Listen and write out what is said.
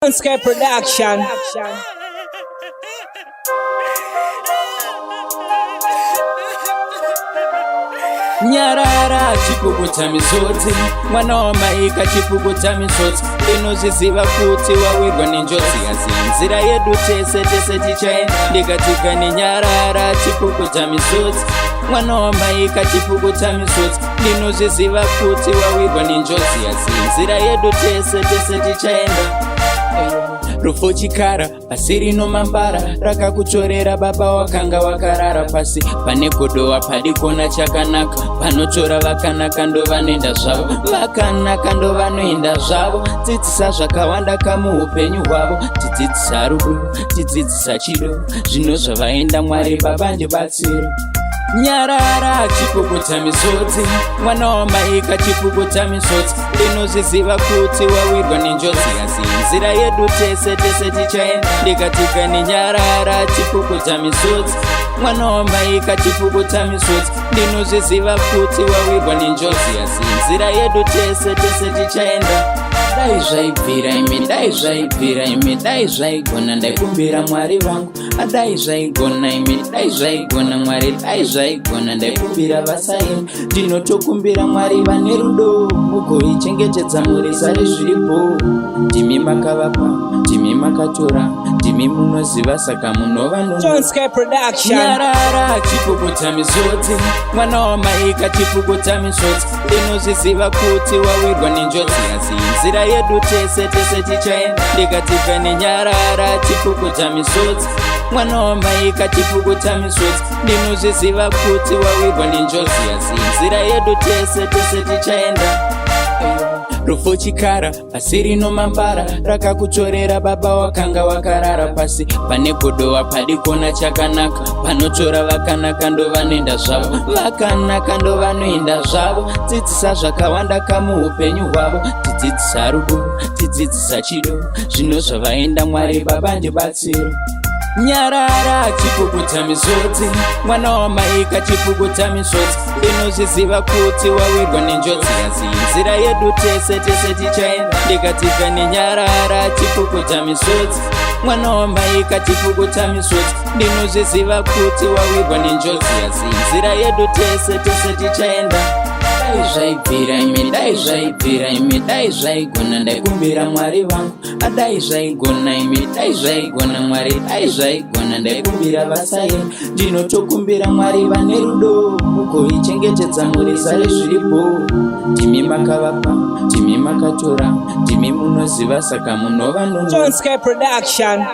Sky Production. Nyarara chipukuta misodzi, mwana wamaika chipukuta misodzi. Inozviziva kuti wawirwa nenjodzi, asi nzira yedu tese tichaenda. Ndikatika nenyarara chipukuta misodzi, mwana wamaika chipukuta misodzi. Ndinozviziva kuti wawirwa nenjodzi, asi nzira yedu tese tichaenda. Rufo chikara pasi rino mambara, rakakutorera baba wakanga wakarara pasi. Pane godowa padikona chakanaka, panotora vakanaka ndo vanoenda zvavo, vakanaka ndo vanoenda zvavo. Dzidzisa zvakawanda kamuupenyu hwavo, tidzidzisa rudo, tidzidzisa chido, zvino zvavaenda Mwari baba ndibatsiro. Nyarara chipukuta misodzi, mwana wamaika chipukuta misodzi. Inozviziva kuti wawirwa nenjodzi, asi nzira yedu tese tichaenda. Ndikatika nenyarara chipukuta misodzi, mwana wamaika chipukuta misodzi. Ndinozviziva kuti wawirwa nenjodzi, asi nzira yedu tese tichaenda. Dai zvaibvira imi, dai zvaibvira imi, dai zvaigona ndaikumbira Mwari vangu. Dai zvaigona imi, dai zvaigona Mwari, dai zvaigona ndaikumbira vasaini. Ndinotokumbira Mwari vane rudo, mugoichengetedza muri sare zviripo. Ndimi makavapa, ndimi makatora, ndimi munoziva saka munova Sky Production. Nyarara chipukuta misodzi, mwana wamaika chipukuta misodzi. Inozviziva kuti wawirwa nenjodzi, asi nzira yedu tese tichaenda. Ndikatika nenyarara chipukuta misodzi, mwana wamaika chipukuta misodzi. Ndinozviziva kuti wawirwa nenjodzi, asi nzira yedu tese tichaenda. Rufo chikara pasi rino mambara, rakakutorera baba wakanga wakarara pasi. Pane godowa padikona chakanaka, panotora vakanaka ndo vanoenda zvavo, vakanaka ndo vanoenda zvavo. Dzidzisa zvakawanda kamuupenyu hwavo, tidzidzisa rudo, tidzidzisa chido, zvino zvavaenda Mwari baba ndibatsiro. Nyarara chipukuta misodzi, mwana wamaika chipukuta misodzi. Inozviziva kuti wawirwa nenjodzi, asi nzira yedu tese tichaenda. Ndikatika nenyarara chipukuta misodzi, mwana wamaika chipukuta misodzi. Ndinozviziva kuti wawirwa nenjodzi, asi nzira yedu tese tichaenda. Dai zvaibvira imi, dai zvaibvira imi, dai zvaigona ndaikumbira Mwari vangu. Dai zvaigona imi, dai zvaigona Mwari, dai zvaigona ndaikumbira vasaini. Ndinotokumbira Mwari vane rudo, mugoichengetedza muri sare zviripo. Ndimi makavapa, ndimi makatora, ndimi munoziva saka munova Sky Production.